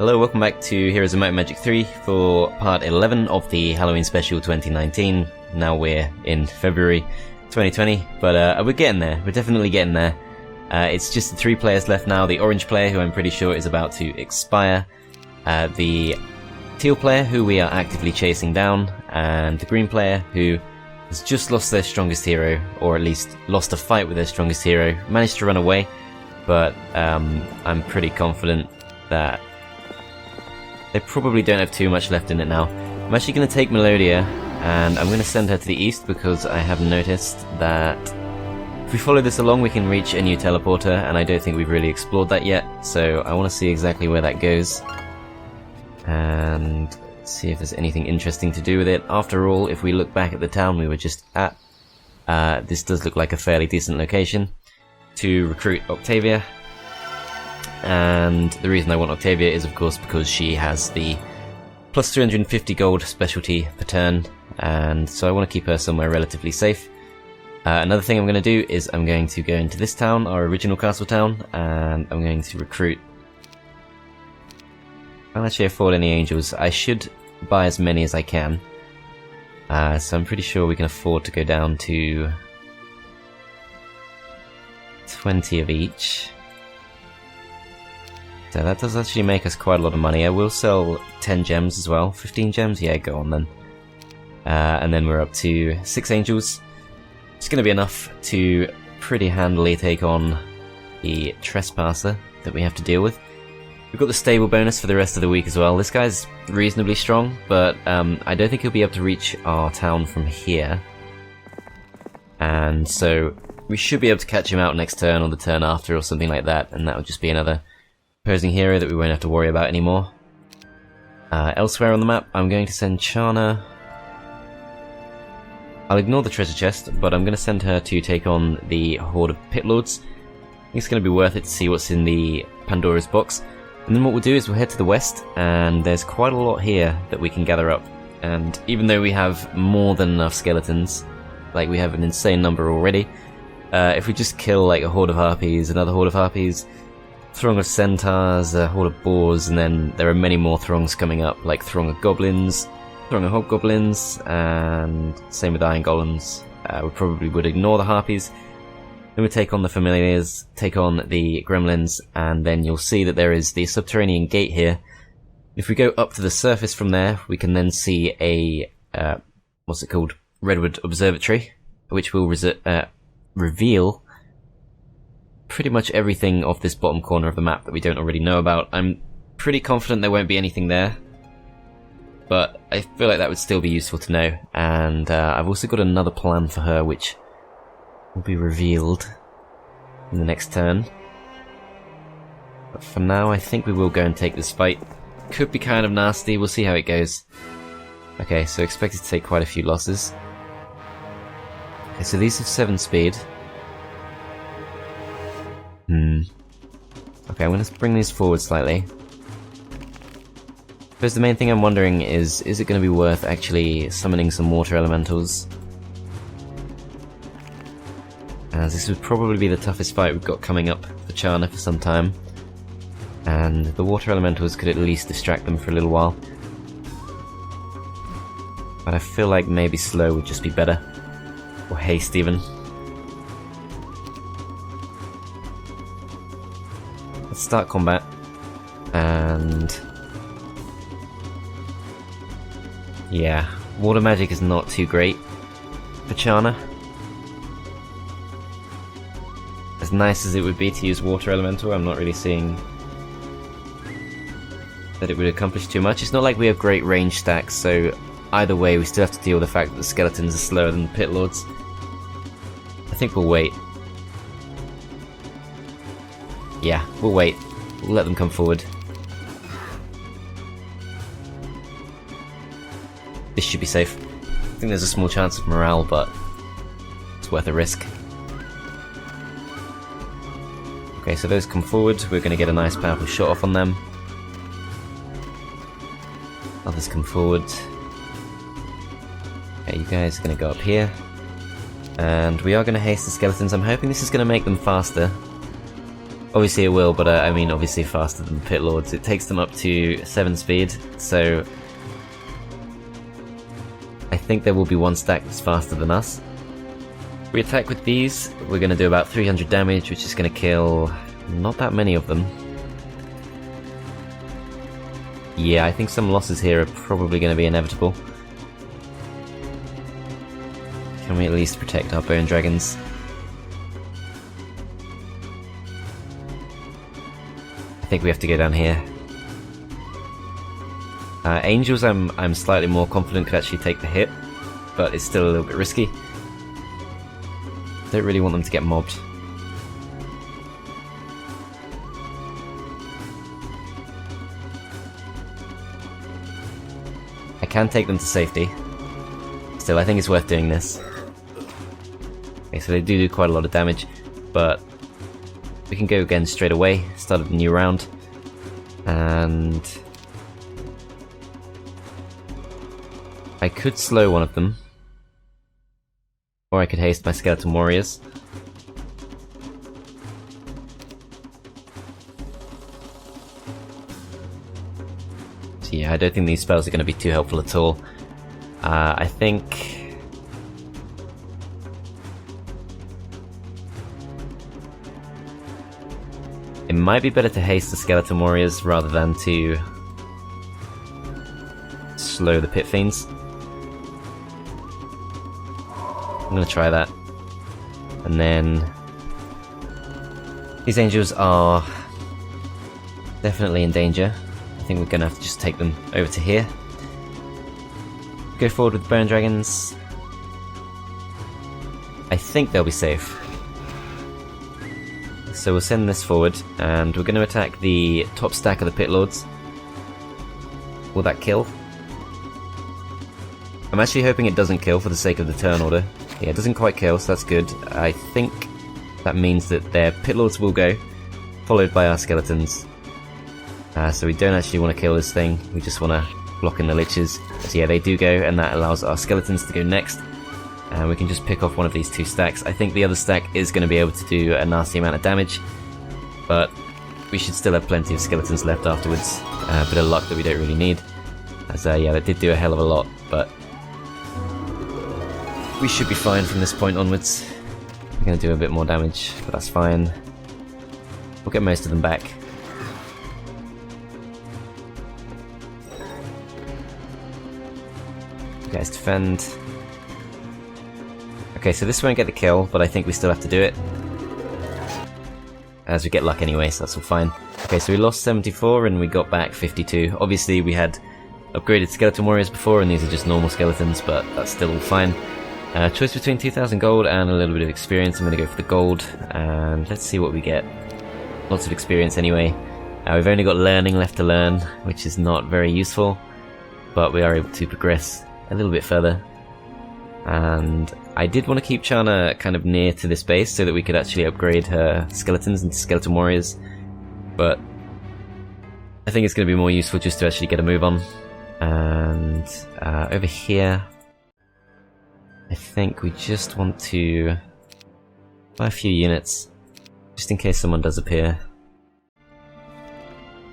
Hello, welcome back to Heroes of Might and Magic 3 for part 11 of the Halloween Special 2019. Now we're in February 2020, but we're getting there. We're definitely getting there. It's just the 3 players left now. The orange player, who I'm pretty sure is about to expire, the teal player, who we are actively chasing down, and the green player, who has just lost their strongest hero, or at least lost a fight with their strongest hero. Managed to run away, but I'm pretty confident that they probably don't have too much left in it now. I'm actually going to take Melodia, and I'm going to send her to the east because I have noticed that if we follow this along we can reach a new teleporter, and I don't think we've really explored that yet, so I want to see exactly where that goes and see if there's anything interesting to do with it. After all, if we look back at the town we were just at, this does look like a fairly decent location to recruit Octavia. And the reason I want Octavia is of course because she has the plus 350 gold specialty per turn, and so I want to keep her somewhere relatively safe. Another thing I'm going to do is I'm going to go into this town, our original castle town, and I'm going to recruit... I can't actually afford any angels. I should buy as many as I can. So I'm pretty sure we can afford to go down to 20 of each. So that does actually make us quite a lot of money. I will sell 10 gems as well. 15 gems? Yeah, go on then. And then we're up to 6 angels. It's going to be enough to pretty handily take on the trespasser that we have to deal with. We've got the stable bonus for the rest of the week as well. This guy's reasonably strong, but I don't think he'll be able to reach our town from here. And so we should be able to catch him out next turn or the turn after or something like that, and that would just be another opposing hero that we won't have to worry about anymore. Elsewhere on the map, I'm going to send Chana. I'll ignore the treasure chest, but I'm going to send her to take on the horde of pit lords. I think it's going to be worth it to see what's in the Pandora's box. And then what we'll do is we'll head to the west, and there's quite a lot here that we can gather up. And even though we have more than enough skeletons, like we have an insane number already, if we just kill like a horde of harpies, another horde of harpies, throng of centaurs, a horde of boars, and then there are many more throngs coming up, like throng of goblins, throng of hobgoblins, and same with iron golems. We probably would ignore the harpies. Then we take on the familiars, take on the gremlins, and then you'll see that there is the subterranean gate here. If we go up to the surface from there, we can then see a, what's it called? Redwood Observatory, which will reveal pretty much everything off this bottom corner of the map that we don't already know about. I'm pretty confident there won't be anything there, but I feel like that would still be useful to know. And I've also got another plan for her which will be revealed in the next turn. But for now I think we will go and take this fight. Could be kind of nasty, we'll see how it goes. Okay, so expected to take quite a few losses. Okay, so these have 7 speed. Okay, I'm going to bring these forward slightly. I suppose the main thing I'm wondering is it going to be worth actually summoning some water elementals? As this would probably be the toughest fight we've got coming up for Chana for some time. And the water elementals could at least distract them for a little while. But I feel like maybe slow would just be better. Or haste even. Let's start combat, and yeah, water magic is not too great for Chana. As nice as it would be to use water elemental, I'm not really seeing that it would accomplish too much. It's not like we have great range stacks, so either way we still have to deal with the fact that the skeletons are slower than the pit lords. I think we'll wait. Yeah, we'll wait. We'll let them come forward. This should be safe. I think there's a small chance of morale, but it's worth a risk. Okay, so those come forward. We're going to get a nice powerful shot off on them. Others come forward. Okay, you guys are going to go up here. And we are going to haste the skeletons. I'm hoping this is going to make them faster. Obviously it will, but I mean obviously faster than the Pit Lords. It takes them up to 7 speed, so I think there will be one stack that's faster than us. If we attack with these, we're going to do about 300 damage, which is going to kill not that many of them. Yeah, I think some losses here are probably going to be inevitable. Can we at least protect our bone dragons? I think we have to go down here. Angels I'm slightly more confident could actually take the hit, but it's still a little bit risky. Don't really want them to get mobbed. I can take them to safety. Still, I think it's worth doing this. Okay, so they do quite a lot of damage, but we can go again straight away, start a new round, and I could slow one of them, or I could haste my skeleton warriors. So yeah, I don't think these spells are going to be too helpful at all. I think it might be better to haste the skeleton warriors rather than to slow the pit fiends. I'm gonna try that. And then these angels are definitely in danger. I think we're gonna have to just take them over to here. Go forward with bone dragons. I think they'll be safe. So we'll send this forward, and we're going to attack the top stack of the Pit Lords. Will that kill? I'm actually hoping it doesn't kill for the sake of the turn order. Yeah, it doesn't quite kill, so that's good. I think that means that their Pit Lords will go, followed by our skeletons. So we don't actually want to kill this thing, we just want to block in the liches. So yeah, they do go, and that allows our skeletons to go next. And we can just pick off one of these 2 stacks. I think the other stack is going to be able to do a nasty amount of damage, but we should still have plenty of skeletons left afterwards. A bit of luck that we don't really need. As yeah, that did do a hell of a lot, but we should be fine from this point onwards. We're going to do a bit more damage, but that's fine. We'll get most of them back. You guys defend. Okay, so this won't get the kill, but I think we still have to do it. As we get luck anyway, so that's all fine. Okay, so we lost 74 and we got back 52. Obviously we had upgraded skeleton warriors before, and these are just normal skeletons, but that's still all fine. Choice between 2,000 gold and a little bit of experience. I'm going to go for the gold, and let's see what we get. Lots of experience anyway. We've only got learning left to learn, which is not very useful, but we are able to progress a little bit further. And I did want to keep Chana kind of near to this base so that we could actually upgrade her skeletons into skeleton warriors, but I think it's going to be more useful just to actually get a move on. And over here, I think we just want to buy a few units, just in case someone does appear.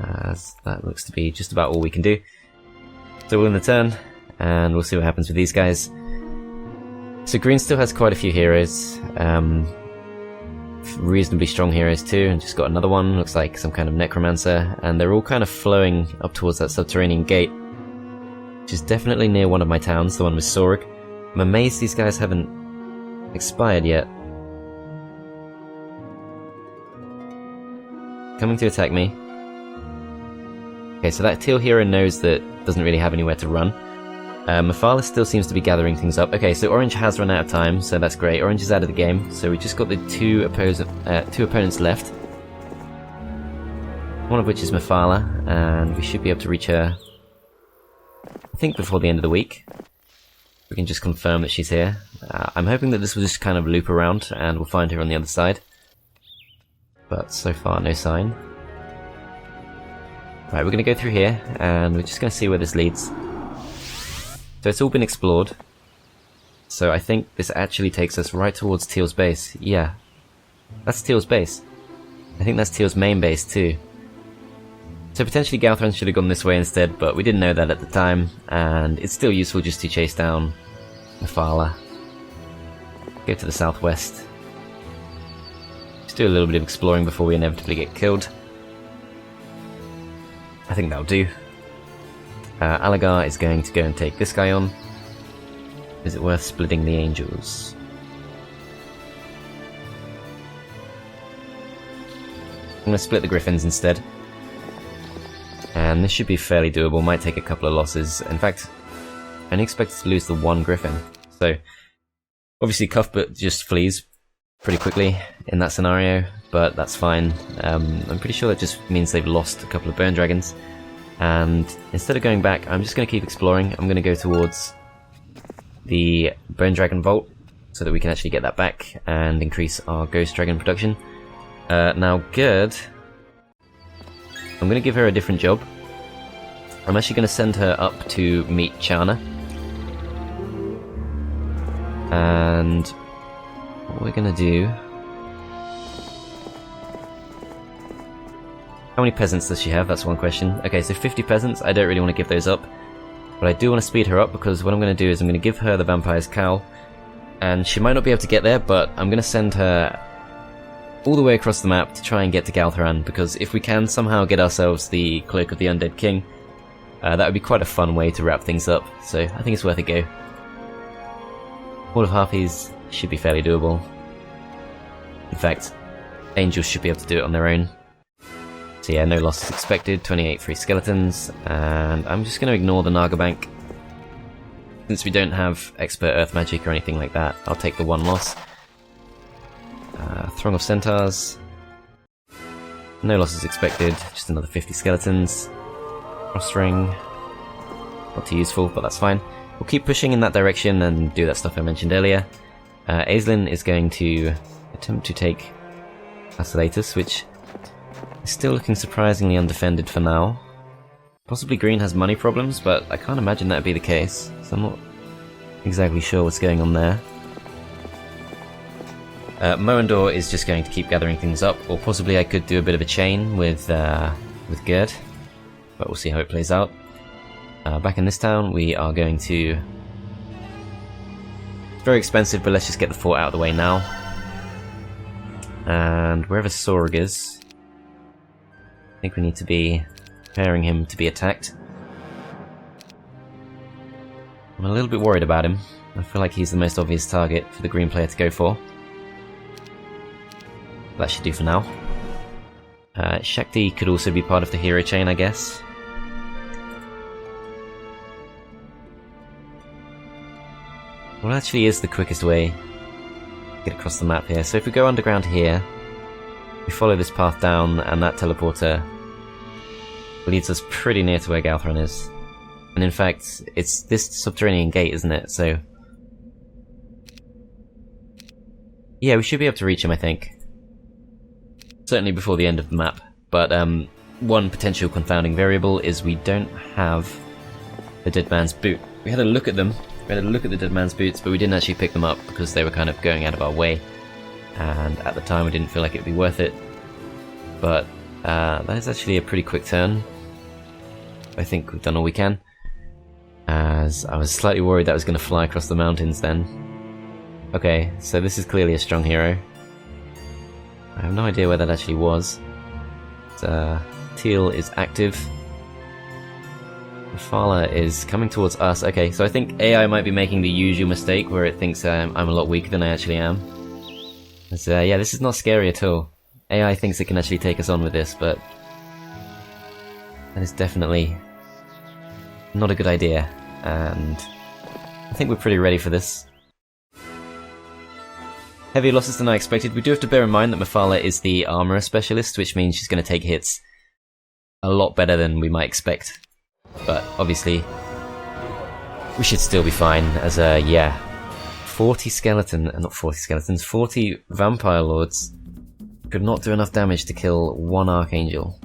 As that looks to be just about all we can do. So we'll win the turn, and we'll see what happens with these guys. So green still has quite a few heroes, reasonably strong heroes too, and just got another one, looks like some kind of necromancer, and they're all kind of flowing up towards that subterranean gate, which is definitely near one of my towns, the one with Sorg. I'm amazed these guys haven't expired yet. Coming to attack me. Okay, so that teal hero knows that doesn't really have anywhere to run. Mephala still seems to be gathering things up. Okay, so orange has run out of time, so that's great. Orange is out of the game, so we just got the two opponents left. One of which is Mephala, and we should be able to reach her, I think, before the end of the week. We can just confirm that she's here. I'm hoping that this will just kind of loop around, and we'll find her on the other side. But so far, no sign. Right, we're going to go through here, and we're just going to see where this leads. So it's all been explored. So I think this actually takes us right towards Teal's base. Yeah, that's Teal's base. I think that's Teal's main base too. So potentially Galthran should have gone this way instead, but we didn't know that at the time, and it's still useful just to chase down Mephala. Go to the southwest. Just do a little bit of exploring before we inevitably get killed. I think that'll do. Alagar is going to go and take this guy on. Is it worth splitting the angels? I'm going to split the griffins instead. And this should be fairly doable, might take a couple of losses. In fact, I only expected to lose the one griffin. So, obviously Cuthbert just flees pretty quickly in that scenario, but that's fine. I'm pretty sure that just means they've lost a couple of burn dragons. And instead of going back, I'm just going to keep exploring. I'm going to go towards the Bone Dragon Vault so that we can actually get that back and increase our Ghost Dragon production. Now Gerd, I'm going to give her a different job. I'm actually going to send her up to meet Chana. And what we're going to do... How many peasants does she have? That's one question. Okay, so 50 peasants. I don't really want to give those up. But I do want to speed her up because what I'm going to do is I'm going to give her the Vampire's Cowl. And she might not be able to get there, but I'm going to send her all the way across the map to try and get to Galthran, because if we can somehow get ourselves the Cloak of the Undead King, that would be quite a fun way to wrap things up, so I think it's worth a go. All of Harpies should be fairly doable. In fact, Angels should be able to do it on their own. So yeah, no losses expected, 28 free skeletons, and I'm just going to ignore the Naga Bank. Since we don't have Expert Earth Magic or anything like that, I'll take the one loss. Throng of Centaurs. No losses expected, just another 50 skeletons. Cross Ring. Not too useful, but that's fine. We'll keep pushing in that direction and do that stuff I mentioned earlier. Aislinn is going to attempt to take Asylatus, which is still looking surprisingly undefended for now. Possibly Green has money problems, but I can't imagine that would be the case, so I'm not exactly sure what's going on there. Moendor is just going to keep gathering things up, or possibly I could do a bit of a chain with Gerd, but we'll see how it plays out. Back in this town, we are going to... It's very expensive, but let's just get the fort out of the way now. And wherever Sorg is, I think we need to be preparing him to be attacked. I'm a little bit worried about him. I feel like he's the most obvious target for the green player to go for. That should do for now. Shakti could also be part of the hero chain, I guess. What actually is the quickest way to get across the map here? So if we go underground here, we follow this path down, and that teleporter leads us pretty near to where Galthran is. And in fact, it's this subterranean gate, isn't it? So yeah, we should be able to reach him, I think. Certainly before the end of the map. But one potential confounding variable is we don't have the Dead Man's Boot. We had a look at them. We had a look at the Dead Man's Boots, but we didn't actually pick them up because they were kind of going out of our way. And at the time we didn't feel like it would be worth it. But that is actually a pretty quick turn. I think we've done all we can. As I was slightly worried that was going to fly across the mountains then. Okay, so this is clearly a strong hero. I have no idea where that actually was. But, Teal is active. Mephala is coming towards us. Okay, so I think AI might be making the usual mistake where it thinks I'm a lot weaker than I actually am. So, yeah, this is not scary at all. AI thinks it can actually take us on with this, but that is definitely not a good idea. And I think we're pretty ready for this. Heavier losses than I expected. We do have to bear in mind that Mephala is the armourer specialist, which means she's going to take hits a lot better than we might expect. But obviously, we should still be fine, as yeah, 40 vampire lords could not do enough damage to kill one archangel.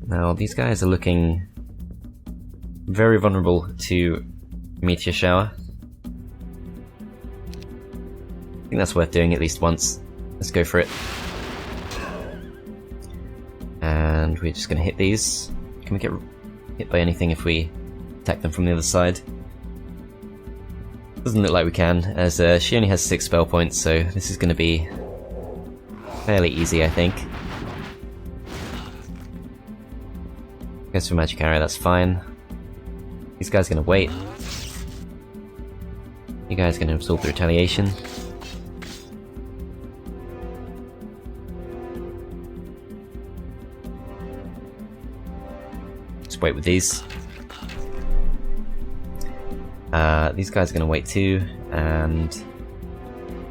Now, these guys are looking very vulnerable to Meteor Shower. think that's worth doing at least once. Let's go for it. And we're just going to hit these. Can we get hit by anything if we attack them from the other side? Doesn't look like we can, as she only has 6 spell points, so this is going to be fairly easy, I think. Goes for magic arrow, that's fine. These guys are going to wait. You guys are going to absorb the retaliation. Just wait with these. These guys are going to wait too, and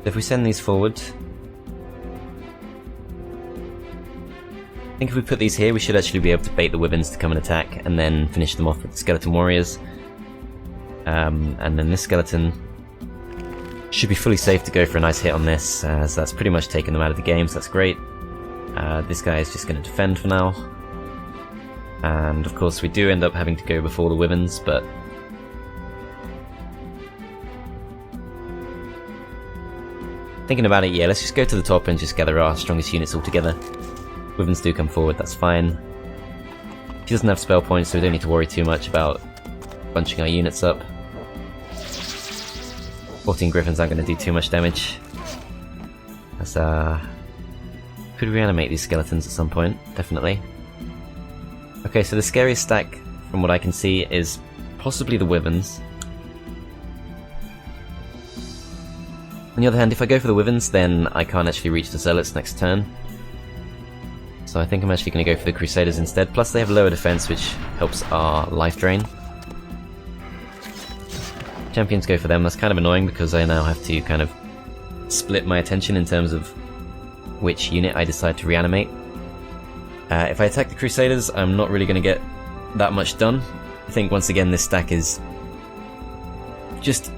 if we send these forward, I think if we put these here, we should actually be able to bait the wyverns to come and attack, and then finish them off with the skeleton warriors. And then this skeleton should be fully safe to go for a nice hit on this, as that's pretty much taken them out of the game, so that's great. This guy is just going to defend for now. And of course we do end up having to go before the wyverns, but thinking about it, yeah, let's just go to the top and just gather our strongest units all together. Wyverns do come forward, that's fine. She doesn't have spell points, so we don't need to worry too much about bunching our units up. 14 griffins aren't going to do too much damage. Let's, could reanimate these skeletons at some point, definitely. Okay, so the scariest stack, from what I can see, is possibly the wyverns. On the other hand, if I go for the wyverns, then I can't actually reach the zealots next turn. So I think I'm actually going to go for the crusaders instead, plus they have lower defense, which helps our life drain. Champions go for them. That's kind of annoying because I now have to kind of split my attention in terms of which unit I decide to reanimate. If I attack the crusaders, I'm not really going to get that much done. I think once again this stack is just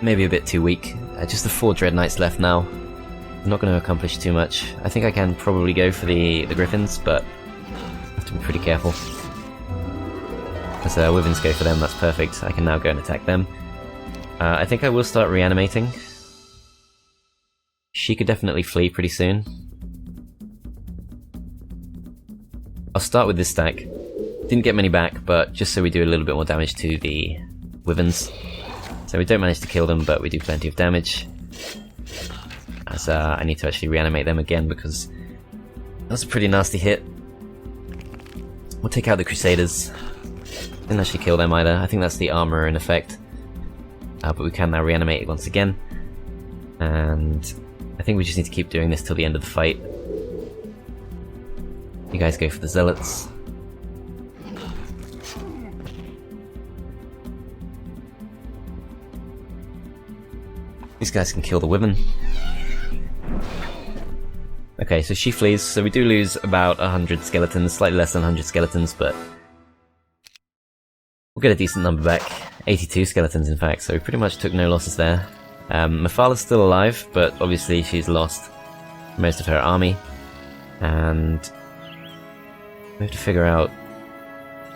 maybe a bit too weak. Just the 4 dread knights left now. I'm not going to accomplish too much. I think I can probably go for the griffins, but I have to be pretty careful. As wyverns go for them, that's perfect. I can now go and attack them. I think I will start reanimating. She could definitely flee pretty soon. I'll start with this stack. Didn't get many back, but just so we do a little bit more damage to the wyverns. So we don't manage to kill them, but we do plenty of damage. As I need to actually reanimate them again because that's a pretty nasty hit. We'll take out the crusaders. Didn't actually kill them either. I think that's the armor in effect. But we can now reanimate it once again. And I think we just need to keep doing this till the end of the fight. You guys go for the zealots. These guys can kill the wyvern. Okay, so she flees, so we do lose about 100 skeletons, slightly less than 100 skeletons, but we'll get a decent number back. 82 skeletons in fact, so we pretty much took no losses there. Mephala's still alive, but obviously she's lost most of her army, and we have to figure out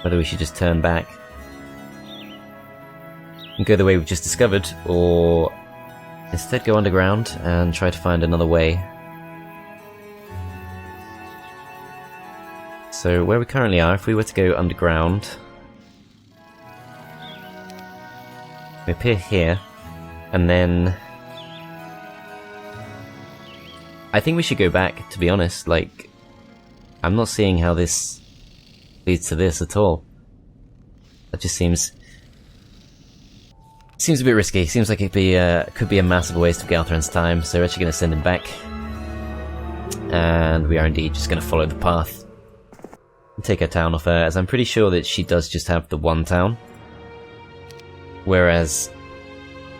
whether we should just turn back and go the way we've just discovered, or instead go underground and try to find another way. So where we currently are, if we were to go underground, we appear here, and then I think we should go back, to be honest. Like, I'm not seeing how this leads to this at all. That just seems a bit risky. Seems like could be a massive waste of Galthran's time, so we're actually going to send him back. And we are indeed just going to follow the path and take her town off her, as I'm pretty sure that she does just have the one town. Whereas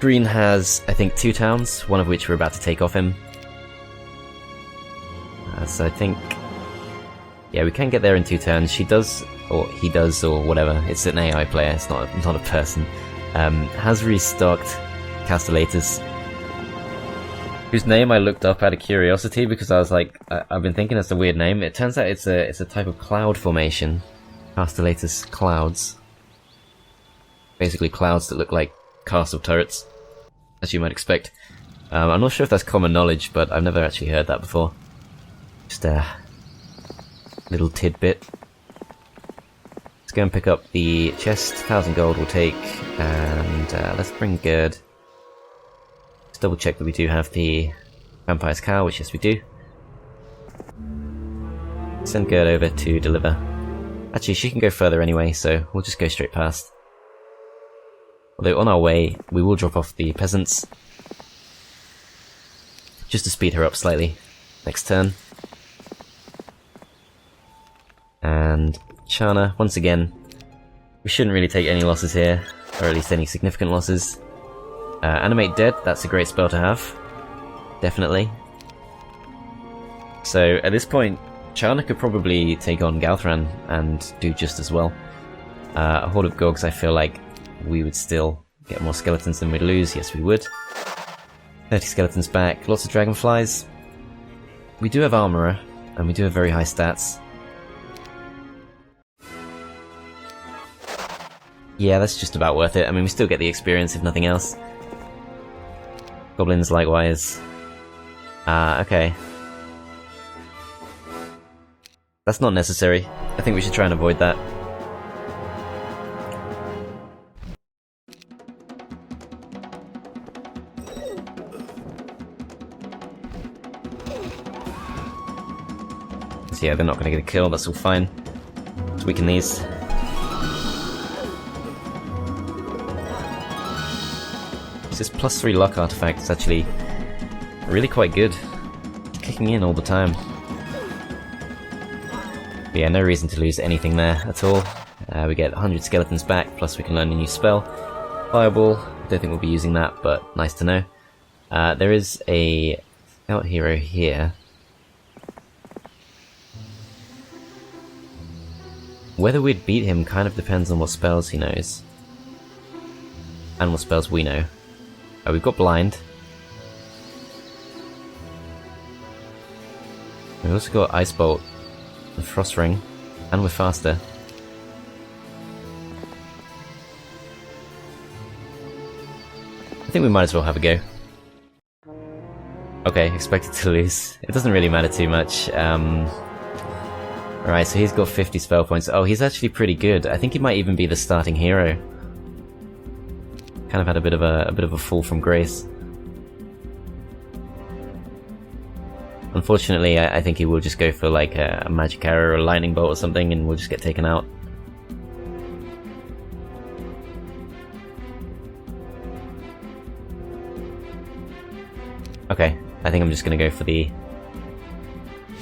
Green has, I think, 2 towns, one of which we're about to take off him. So I think, yeah, we can get there in 2 turns. She does, or he does, or whatever. It's an AI player, it's not a person. Has restocked Castellatus, whose name I looked up out of curiosity because I was like, I've been thinking that's a weird name. It turns out it's a type of cloud formation. Castellatus clouds. Basically clouds that look like castle turrets, as you might expect. I'm not sure if that's common knowledge, but I've never actually heard that before. Just a little tidbit. Let's go and pick up the chest. 1,000 gold we'll take, and let's bring Gerd. Let's double check that we do have the Vampire's Cow, which yes we do. Send Gerd over to deliver. Actually, she can go further anyway, so we'll just go straight past. Although on our way, we will drop off the peasants, just to speed her up slightly. Next turn. And Chana, once again, we shouldn't really take any losses here, or at least any significant losses. Animate Dead, that's a great spell to have. Definitely. So at this point, Chana could probably take on Galthran and do just as well. A Horde of Gogs, I feel like we would still get more skeletons than we'd lose. Yes, we would. 30 skeletons back, lots of dragonflies. We do have Armourer, and we do have very high stats. Yeah, that's just about worth it. I mean, we still get the experience, if nothing else. Goblins, likewise. Okay. That's not necessary. I think we should try and avoid that. So yeah, they're not going to get a kill, that's all fine. Let's weaken these. This +3 luck artifact is actually really quite good. It's kicking in all the time. But yeah, no reason to lose anything there at all. We get 100 skeletons back, plus we can learn a new spell. Fireball, don't think we'll be using that, but nice to know. There is a scout hero here. Whether we'd beat him kind of depends on what spells he knows. And what spells we know. We've got Blind. We've also got Ice Bolt and Frost Ring, and we're faster. I think we might as well have a go. Okay, expected to lose. It doesn't really matter too much. Right, so he's got 50 spell points. Oh, he's actually pretty good. I think he might even be the starting hero. Kind of had a bit of a fall from grace. Unfortunately, I think he will just go for like a magic arrow or a lightning bolt or something, and we'll just get taken out. Okay, I think I'm just gonna go for the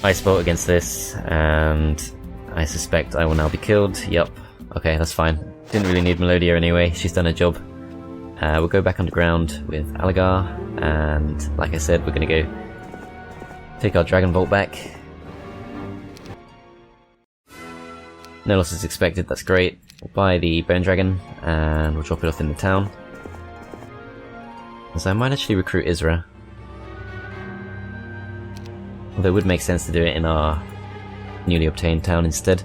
ice bolt against this, and I suspect I will now be killed. Yup. Okay, that's fine. Didn't really need Melodia anyway. She's done her job. We'll go back underground with Alagar, and like I said, we're gonna go take our Dragon Bolt back. No losses expected, that's great. We'll buy the Bone Dragon, and we'll drop it off in the town. So I might actually recruit Isra. Although it would make sense to do it in our newly obtained town instead.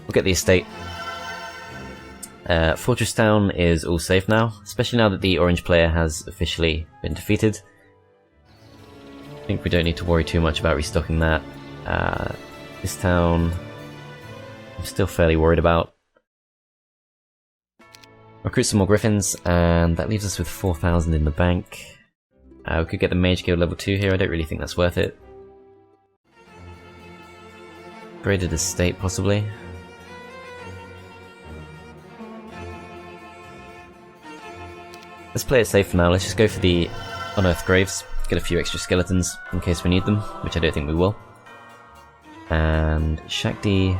We'll get the estate. Fortress Town is all safe now, especially now that the orange player has officially been defeated. I think we don't need to worry too much about restocking that. This town, I'm still fairly worried about. Recruit some more griffins, and that leaves us with 4,000 in the bank. We could get the Mage Guild level 2 here, I don't really think that's worth it. Graded estate, possibly. Let's play it safe for now, let's just go for the Unearthed Graves, get a few extra skeletons in case we need them, which I don't think we will. And Shakti...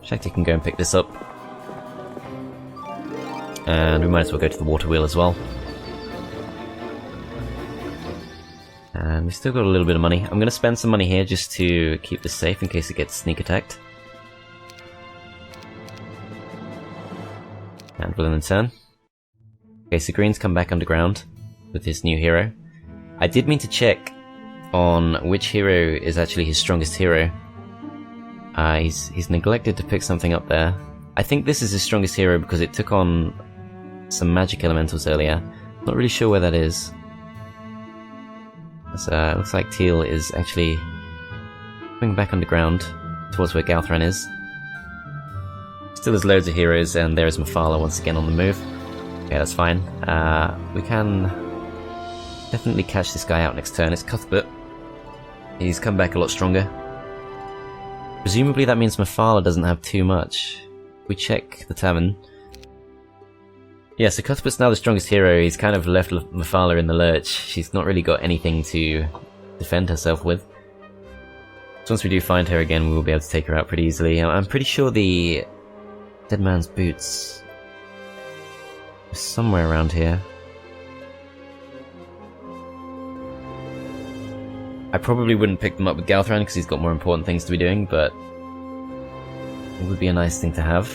Shakti can go and pick this up. And we might as well go to the water wheel as well. And we've still got a little bit of money. I'm going to spend some money here just to keep this safe in case it gets sneak attacked. And we'll end the turn. Okay, so Green's come back underground with his new hero. I did mean to check on which hero is actually his strongest hero. He's neglected to pick something up there. I think this is his strongest hero because it took on some magic elementals earlier. Not really sure where that is. So, looks like Teal is actually coming back underground towards where Galthran is. Still has loads of heroes, and there is Mephala once again on the move. Okay, that's fine. We can definitely catch this guy out next turn. It's Cuthbert. He's come back a lot stronger. Presumably that means Mephala doesn't have too much. We check the tavern. Yeah, so Cuthbert's now the strongest hero. He's kind of left Mephala in the lurch. She's not really got anything to defend herself with. So once we do find her again, we will be able to take her out pretty easily. I'm pretty sure the Dead Man's Boots is somewhere around here. I probably wouldn't pick them up with Galthran because he's got more important things to be doing, but it would be a nice thing to have.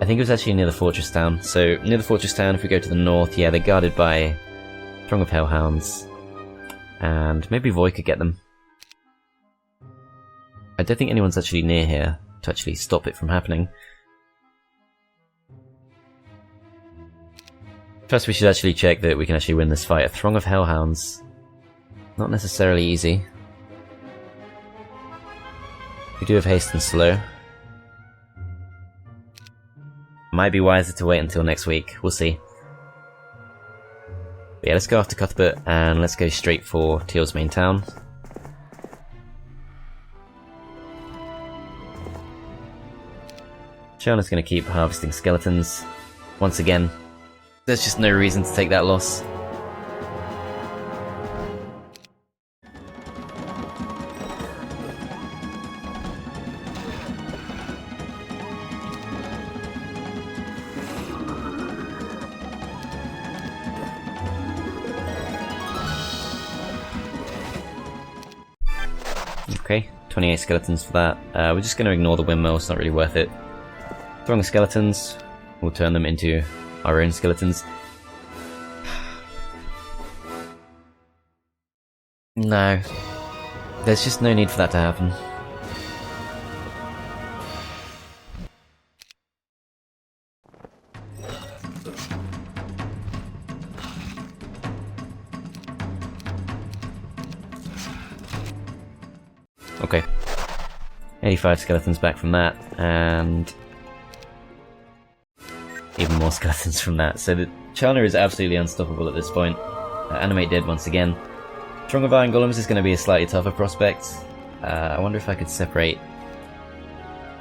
I think it was actually near the fortress town. So near the fortress town, if we go to the north, yeah, they're guarded by a throng of hellhounds, and maybe Void could get them. I don't think anyone's actually near here to actually stop it from happening. First, we should actually check that we can actually win this fight. A throng of hellhounds. Not necessarily easy. We do have haste and slow. Might be wiser to wait until next week. We'll see. But yeah, let's go after Cuthbert and let's go straight for Teal's main town. Shauna's going to keep harvesting skeletons. Once again, there's just no reason to take that loss. Okay, 28 skeletons for that. We're just going to ignore the windmill, it's not really worth it. Throng of skeletons, we'll turn them into our own skeletons. No, there's just no need for that to happen. Okay, 85 skeletons back from that, and even more skeletons from that. So the Chana is absolutely unstoppable at this point. Animate dead once again. Throng of Iron Golems is going to be a slightly tougher prospect. I wonder if I could separate.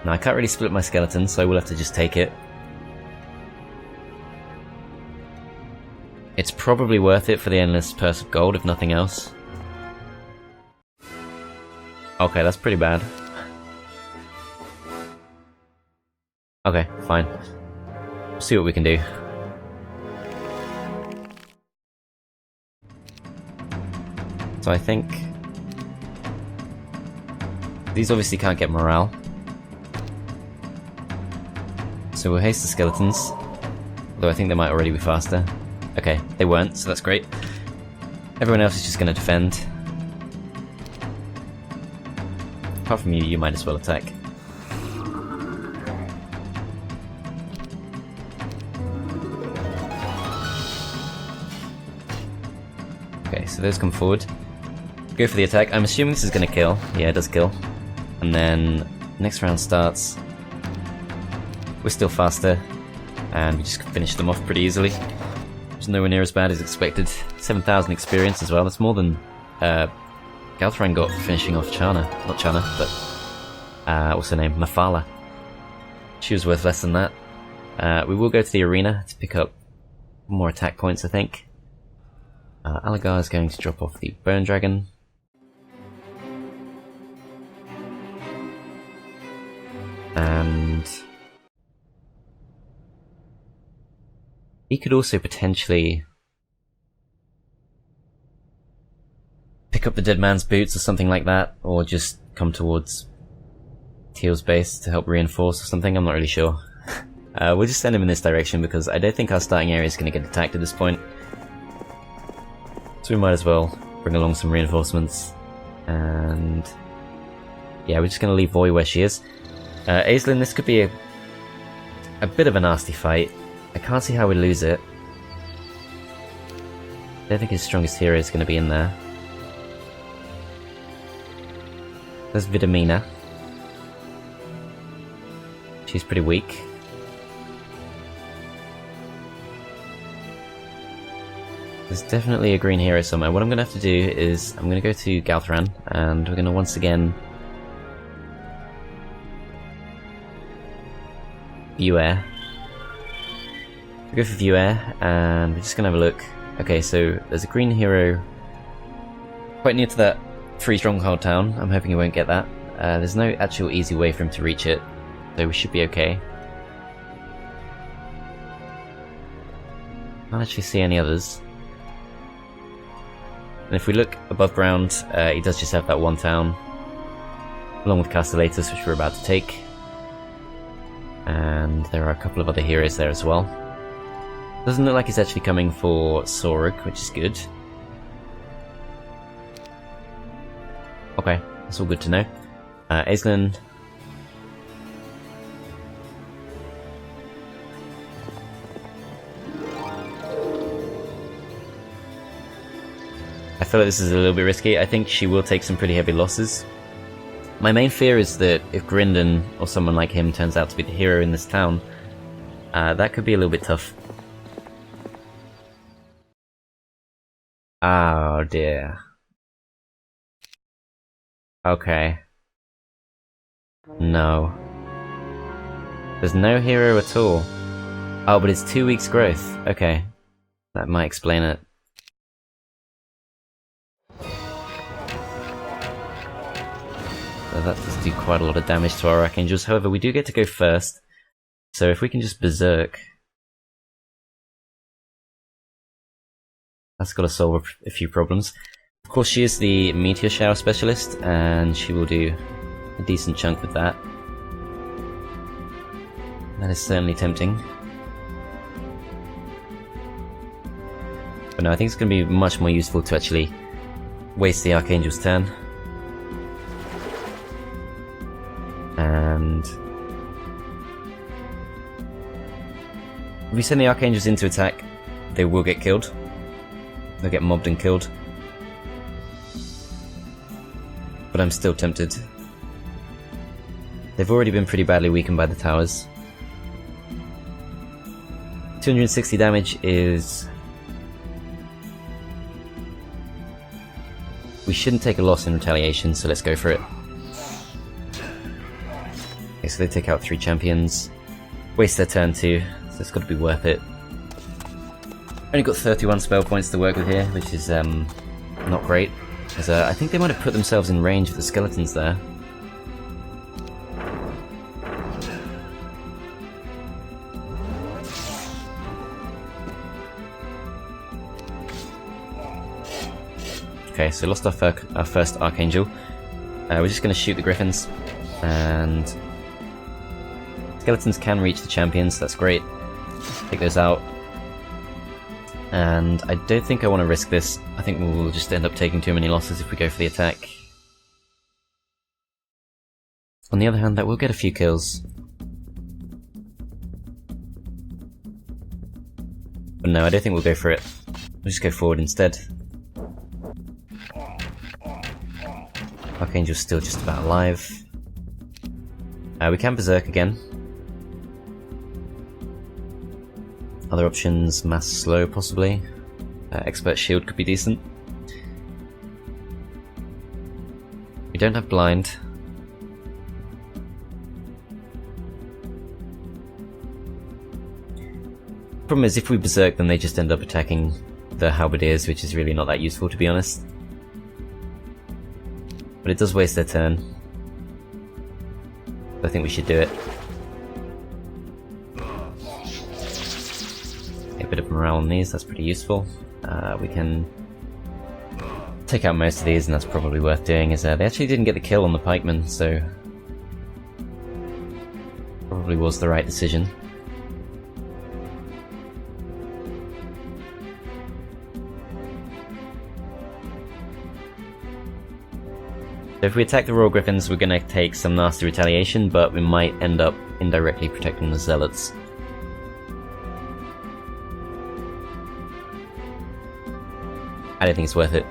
No, I can't really split my skeletons, so I will have to just take it. It's probably worth it for the endless purse of gold, if nothing else. Okay, that's pretty bad. Okay, fine. See what we can do. So I think these obviously can't get morale. So we'll haste the skeletons. Although I think they might already be faster. Okay, they weren't, so that's great. Everyone else is just going to defend. Apart from you, you might as well attack. Okay, so those come forward. Go for the attack. I'm assuming this is going to kill. Yeah, it does kill. And then next round starts. We're still faster, and we just finish them off pretty easily. It's nowhere near as bad as expected. 7,000 experience as well. That's more than Galthran got finishing off Chana. Not Chana, but what's her name? Mephala. She was worth less than that. We will go to the arena to pick up more attack points, I think. Alagar is going to drop off the Bone Dragon. And he could also potentially pick up the Dead Man's Boots or something like that, or just come towards Teal's base to help reinforce or something. I'm not really sure. We'll just send him in this direction because I don't think our starting area is going to get attacked at this point. So we might as well bring along some reinforcements. And Yeah, we're just going to leave Voy where she is. Aislinn, this could be a bit of a nasty fight. I can't see how we lose it. I don't think his strongest hero is going to be in there. There's Vidamina. She's pretty weak. There's definitely a green hero somewhere. What I'm going to have to do is I'm going to go to Galthran, and we're going to once again view air. We go for view air, and we're just going to have a look. Okay, so there's a green hero quite near to that free stronghold town. I'm hoping he won't get that. There's no actual easy way for him to reach it, so we should be okay. Can't actually see any others. And if we look above ground, he does just have that one town, along with Castellatus, which we're about to take. And there are a couple of other heroes there as well. Doesn't look like he's actually coming for Sorug, which is good. Okay, that's all good to know. Aislinn. I feel like this is a little bit risky. I think she will take some pretty heavy losses. My main fear is that if Grindon or someone like him turns out to be the hero in this town, that could be a little bit tough. Oh dear. Okay. No. There's no hero at all. Oh, but it's 2 weeks growth. Okay. That might explain it. So that does do quite a lot of damage to our Archangels. However, we do get to go first. So if we can just berserk, that's got to solve a few problems. Of course, she is the Meteor Shower specialist, and she will do a decent chunk with that. That is certainly tempting. But no, I think it's going to be much more useful to actually waste the Archangel's turn. And if we send the Archangels into attack, they will get killed. They'll get mobbed and killed. But I'm still tempted. They've already been pretty badly weakened by the towers. 260 damage is... We shouldn't take a loss in retaliation, so let's go for it. Okay, so they take out 3 champions. Waste their turn too, so it's got to be worth it. Only got 31 spell points to work with here, which is not great. Because I think they might have put themselves in range of the skeletons there. Okay, so lost our first Archangel. We're just going to shoot the Griffins, and skeletons can reach the champions, that's great. Take those out. And I don't think I want to risk this. I think we'll just end up taking too many losses if we go for the attack. On the other hand, that will get a few kills. But no, I don't think we'll go for it. We'll just go forward instead. Archangel's still just about alive. We can berserk again. Other options, mass slow possibly. Expert shield could be decent. We don't have blind. Problem is, if we berserk, then they just end up attacking the halberdiers, which is really not that useful, to be honest. But it does waste their turn. I think we should do it. A bit of morale on these, that's pretty useful. We can take out most of these, and that's probably worth doing, as they actually didn't get the kill on the pikemen, so probably was the right decision. So if we attack the Royal Griffins, we're gonna take some nasty retaliation, but we might end up indirectly protecting the Zealots. I don't think it's worth it.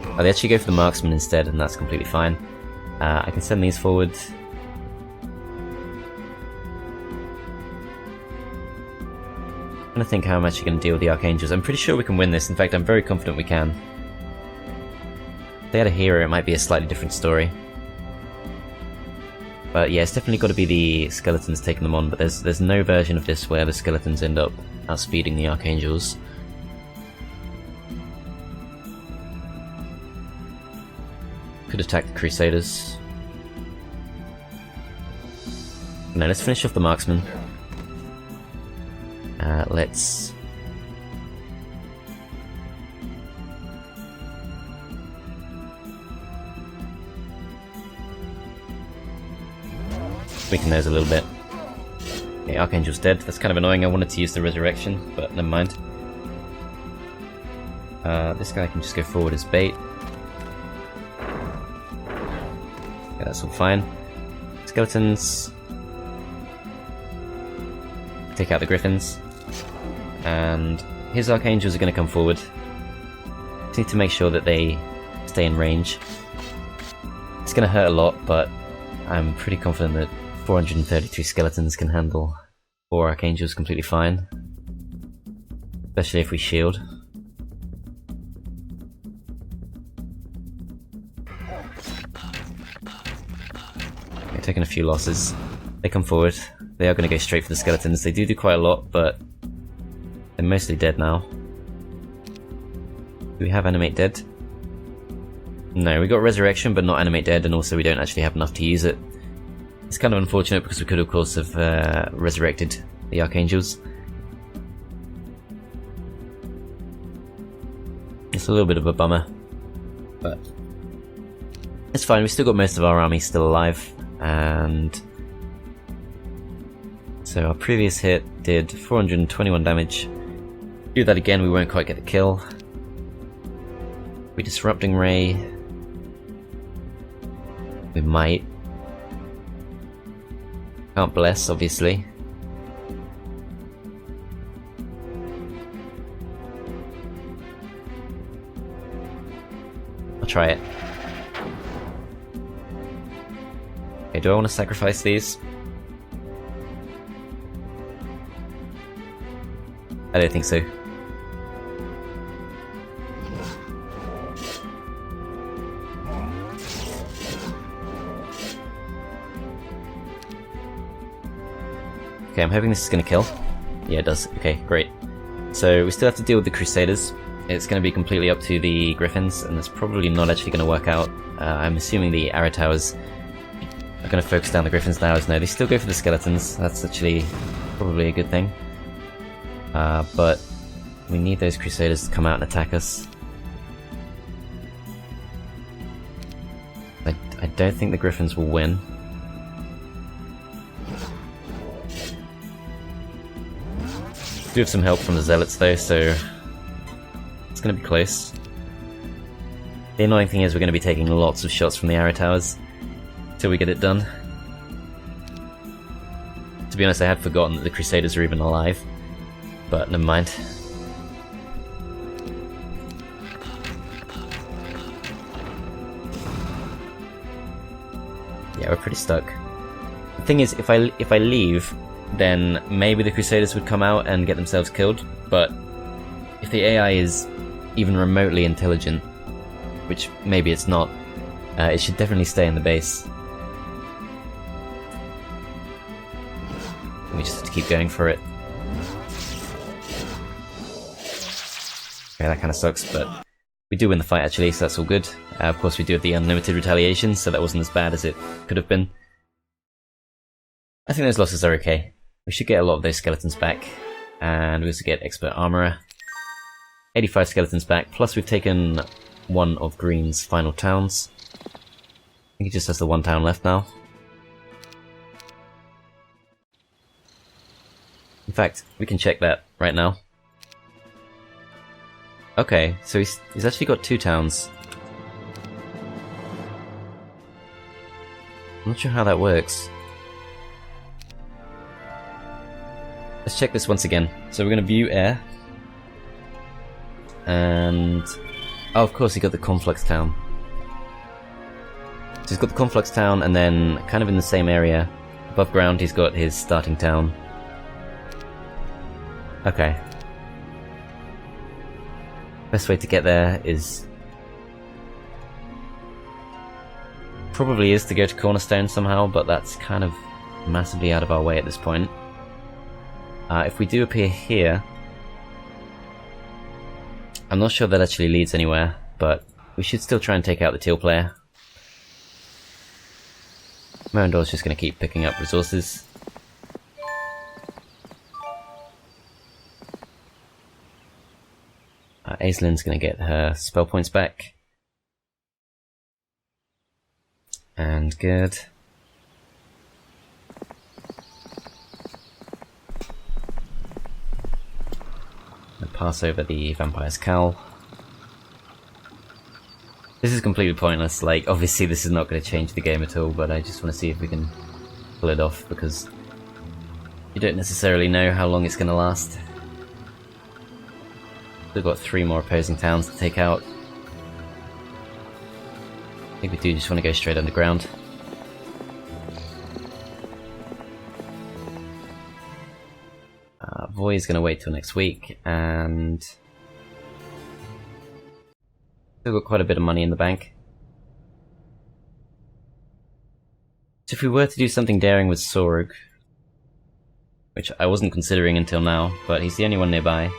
Oh, they actually go for the Marksman instead, and that's completely fine. I can send these forward. I'm trying to think how I'm actually going to deal with the Archangels. I'm pretty sure we can win this. In fact, I'm very confident we can. If they had a hero, it might be a slightly different story. But yeah, it's definitely got to be the Skeletons taking them on, but there's no version of this where the Skeletons end up outspeeding the Archangels. Could attack the Crusaders. No, let's finish off the Marksman. Let's... weaken those a little bit. Okay, Archangel's dead. That's kind of annoying. I wanted to use the Resurrection, but never mind. This guy can just go forward as bait. Okay, that's all fine. Skeletons. Take out the Griffins. And his Archangels are going to come forward. Just need to make sure that they stay in range. It's going to hurt a lot, but I'm pretty confident that 433 Skeletons can handle 4 Archangels completely fine. Especially if we shield. We're taking a few losses. They come forward. They are going to go straight for the Skeletons. They do quite a lot, but they're mostly dead now. Do we have Animate Dead? No, we got Resurrection, but not Animate Dead, and also we don't actually have enough to use it. It's kind of unfortunate because we could, of course, have resurrected the Archangels. It's a little bit of a bummer, but it's fine. We've still got most of our army still alive, and so our previous hit did 421 damage. Do that again, we won't quite get the kill. We Disrupting Ray. We might. Can't bless, obviously. I'll try it. Okay, do I want to sacrifice these? I don't think so. Okay, I'm hoping this is going to kill. Yeah, it does. Okay, great. So we still have to deal with the Crusaders. It's going to be completely up to the Griffins, and it's probably not actually going to work out. I'm assuming the Arrow Towers are going to focus down the Griffins now. No, they still go for the Skeletons. That's actually probably a good thing. But we need those Crusaders to come out and attack us. I don't think the Griffins will win. We do have some help from the Zealots though, so it's going to be close. The annoying thing is we're going to be taking lots of shots from the Arrow Towers till we get it done. To be honest, I had forgotten that the Crusaders are even alive. But never mind. Yeah, we're pretty stuck. The thing is, if I leave, then maybe the Crusaders would come out and get themselves killed, but if the AI is even remotely intelligent, which maybe it's not, it should definitely stay in the base. We just have to keep going for it. Okay, that kind of sucks, but we do win the fight actually, so that's all good. Of course we do have the unlimited retaliation, so that wasn't as bad as it could have been. I think those losses are okay. We should get a lot of those Skeletons back, and we also get Expert Armourer. 85 Skeletons back, plus we've taken one of Green's final towns. I think he just has the one town left now. In fact, we can check that right now. Okay, so he's actually got 2 towns. I'm not sure how that works. Let's check this once again. So we're going to view air. And... oh, of course he got the Conflux Town. So he's got the Conflux Town, and then kind of in the same area, above ground, he's got his starting town. Okay. Best way to get there is... probably is to go to Cornerstone somehow, but that's kind of massively out of our way at this point. If we do appear here... I'm not sure that actually leads anywhere, but we should still try and take out the teal player. Merendor's just going to keep picking up resources. Aislin's going to get her spell points back. And good. I'll pass over the Vampire's Cowl. This is completely pointless, like, obviously this is not going to change the game at all, but I just want to see if we can pull it off, because you don't necessarily know how long it's going to last. We've got 3 more opposing towns to take out. I think we do just want to go straight underground. Voy's going to wait till next week, and still got quite a bit of money in the bank. So if we were to do something daring with Sorug, which I wasn't considering until now, but he's the only one nearby.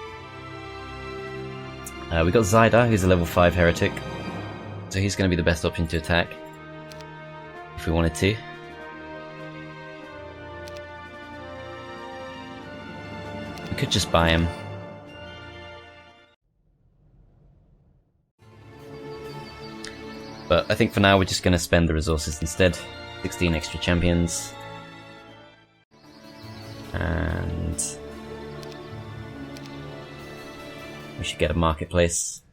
We got Zydar, who's a level 5 heretic, so he's going to be the best option to attack, if we wanted to. We could just buy him. But I think for now we're just going to spend the resources instead. 16 extra champions. And we should get a marketplace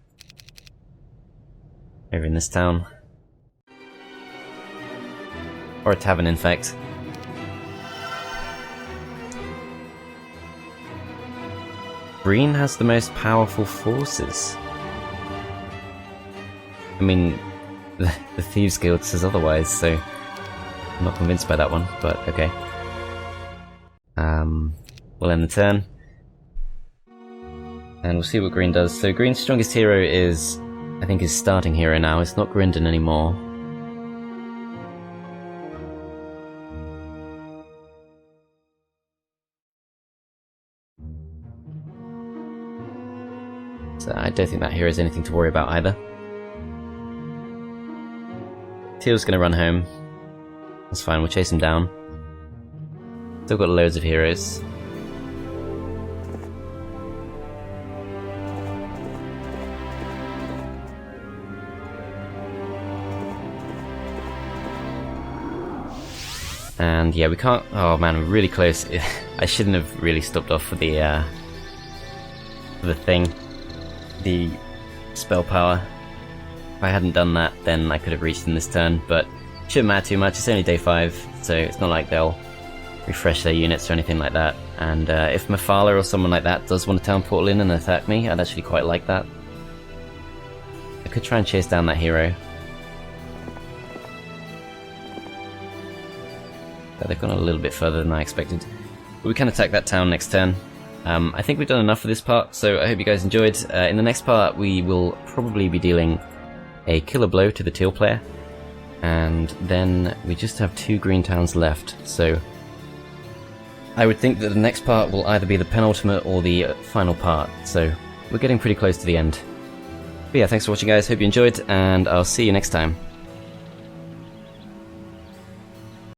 over in this town. Or a tavern, in fact. Green has the most powerful forces. I mean, the Thieves Guild says otherwise, so I'm not convinced by that one, but okay. We'll end the turn. And we'll see what Green does. So Green's strongest hero is, I think, his starting hero now. It's not Grindon anymore. So I don't think that hero is anything to worry about either. Teal's gonna run home. That's fine, we'll chase him down. Still got loads of heroes. And yeah, we can't... oh man, we're really close. I shouldn't have really stopped off for the thing. The spell power. If I hadn't done that, then I could have reached in this turn, but it shouldn't matter too much. It's only day 5, so it's not like they'll refresh their units or anything like that. And if Mephala or someone like that does want to town portal in and attack me, I'd actually quite like that. I could try and chase down that hero. But they've gone a little bit further than I expected. But we can attack that town next turn. I think we've done enough for this part, so I hope you guys enjoyed. In the next part, we will probably be dealing a killer blow to the teal player, and then we just have 2 green towns left, so I would think that the next part will either be the penultimate or the final part, so we're getting pretty close to the end. But yeah, thanks for watching guys, hope you enjoyed, and I'll see you next time.